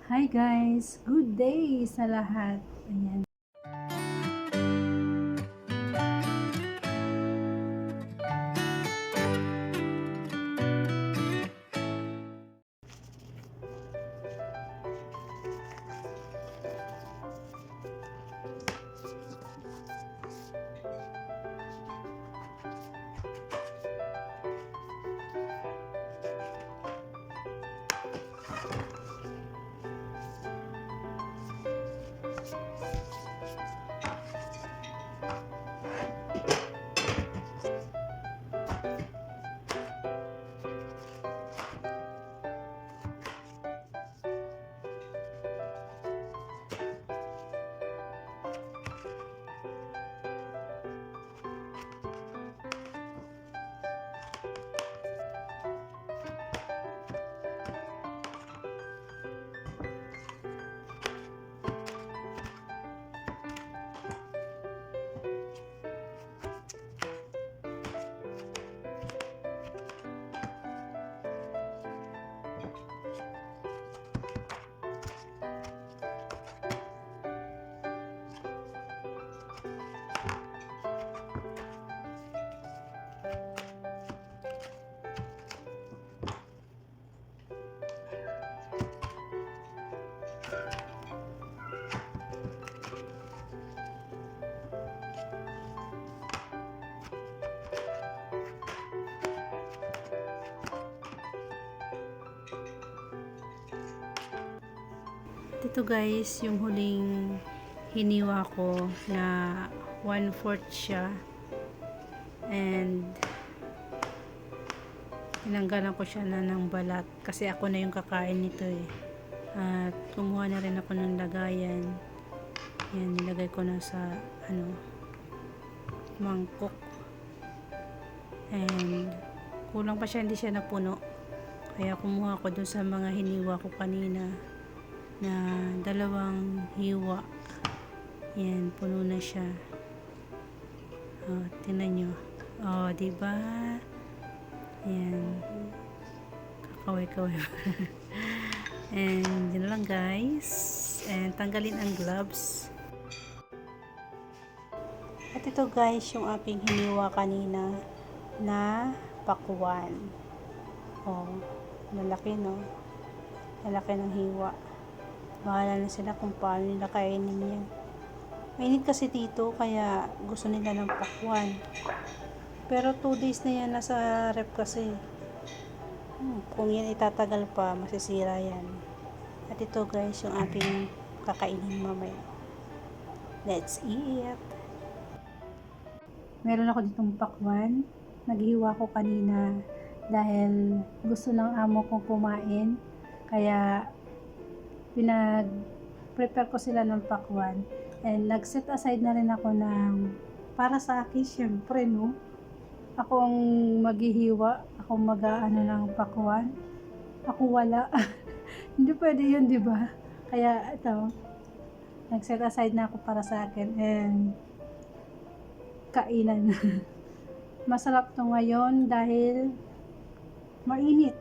Hi guys! Good day sa lahat. Ayan. Ito guys, yung huling hiniwa ko na 1/4 siya. And tinanggalan ko siya na ng balat kasi ako na yung kakain nito eh. At kumuha na rin ako ng lagayan. Yan, nilagay ko na sa mangkok. And kulang pa siya, hindi siya napuno. Kaya kumuha ko dun sa mga hiniwa ko kanina na 2 hiwa. Yan, puno na siya. Oh, tingnan nyo. Oh, diba? Yan. Kakaway-kaway. And yun lang guys. And tanggalin ang gloves. At ito guys, yung aking hiniwa kanina na pakwan. Oh, malaki no? Malaki ng hiwa. Bahala na sila kung paano nila kainin yan. Mainit kasi dito, kaya gusto nila ng pakwan. Pero 2 days na yan nasa rep kasi. Kung yan itatagal pa, masisira yan. At ito guys, yung ating kakainin mamaya. Let's eat! Meron ako ditong pakwan. Naghiwa ko kanina dahil gusto ng amo kong kumain. Kaya pinag-prepare ko sila ng pakwan. And nag-set aside na rin ako ng para sa akin, syempre no. Ako ang maghihiwa, ako mag-aano ng pakwan. Ako wala. Hindi pwede yun, di ba? Kaya ito, nag-set aside na ako para sa akin and kainan. Masarap to ngayon dahil mainit.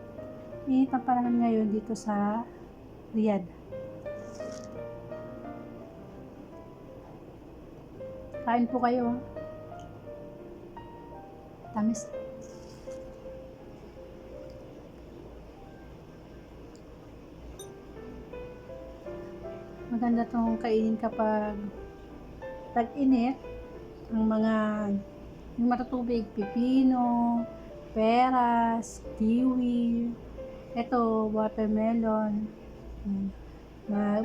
Init ang panahon ngayon dito sa Riyadh. Kain po kayo. Tamis. Maganda tong kainin kapag tag-init. Ang mga yung matutubig, pipino, peras, kiwi, ito, watermelon.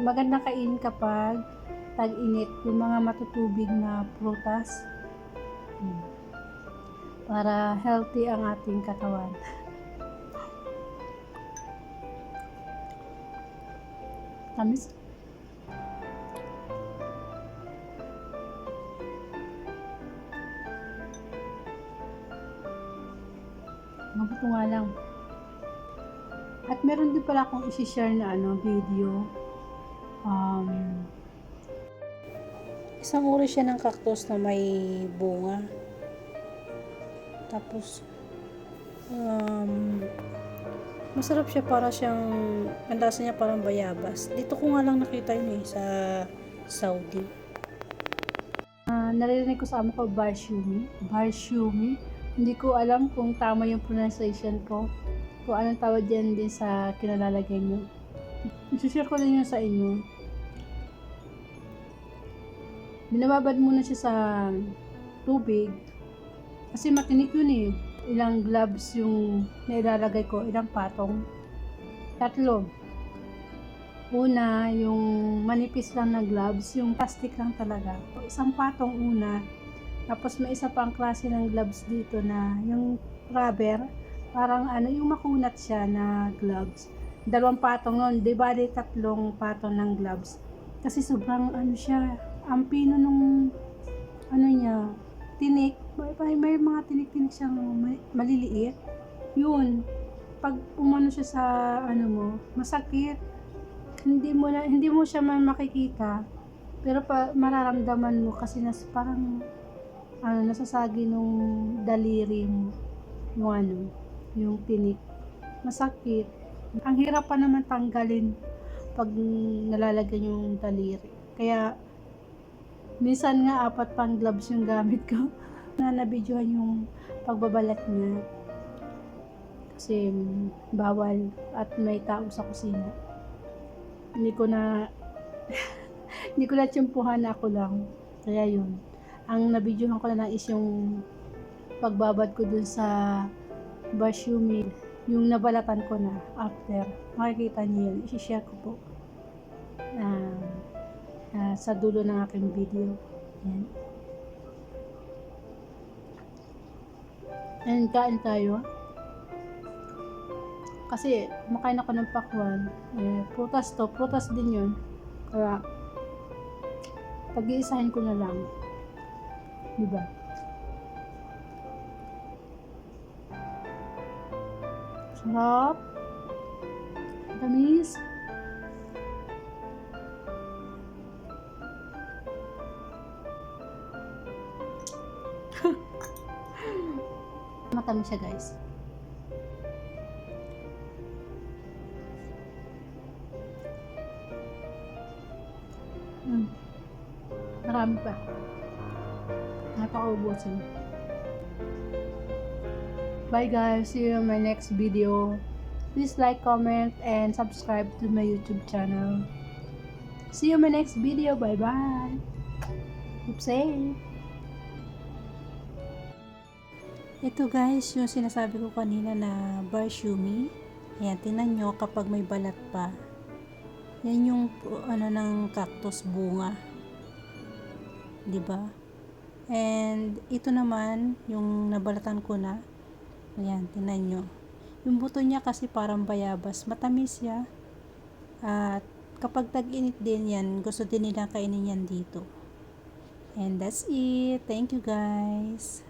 Maganda kainin kapag tag-init, yung mga matutubig na prutas. Para healthy ang ating katawan. Tamis. Mabuto nga lang. At meron din pala akong isi-share na video. Isang uri siya ng cactus na may bunga. Tapos Masarap siya, para siyang, ang lasa niya parang bayabas. Dito ko nga lang nakita yun sa Saudi. Naririnig ko sa amo ko, barshumi. Barshumi. Hindi ko alam kung tama yung pronunciation ko. Kung anong tawag dyan din sa kinalalagay nyo. I-share ko din yun sa inyo. Binababad muna siya sa tubig. Kasi matinik yun eh. Ilang gloves yung nailalagay ko, ilang patong. 3. Una, yung manipis lang na gloves, yung plastic lang talaga. Isang patong una. Tapos may isa pang klase ng gloves dito na yung rubber, parang yung makunat siya na gloves. 2 patong nun, di ba 3 patong ng gloves. Kasi sobrang siya, ang pino nung niya, tinik, may mga tinik-tinik siyang maliliit. Yun, pag umano siya sa mo, masakit. Hindi mo siya makikita, pero mararamdaman mo kasi parang nasasagi nung daliri mo yung tinik. Masakit. Ang hirap pa naman tanggalin pag nalalagyan yung daliri. Kaya minsan nga 4 pang gloves yung gamit ko. Na-videohan yung pagbabalat niya. Kasi bawal at may tao sa kusina. Hindi ko na tiyempuhan, ako lang. Kaya yun. Ang na-videohan ko na lang is yung pagbabad ko dun sa barshumi. Yung nabalatan ko na after. Makikita niyo yun. I-share ko po sa dulo ng aking video. Yan. And kain tayo. Kasi makain ako ng pakwan. Prutas din yun. Kaya pag-iisahin ko na lang. Diba? Sarap. Tamis. Matamis siya, guys. Marami pa. Napakaubusin. Bye guys. See you in my next video. Please like, comment, and subscribe to my YouTube channel. See you in my next video. Bye bye. Keep safe. Ito guys, yung sinasabi ko kanina na barshumi. Ayan, tingnan nyo kapag may balat pa. Yan yung ng cactus bunga. 'Di ba? And ito naman yung nabalatan ko na. Ayan, tingnan nyo. Yung buto niya kasi parang bayabas, matamis siya. At kapag tag-init din yan, gusto din nila kainin yan dito. And that's it. Thank you guys.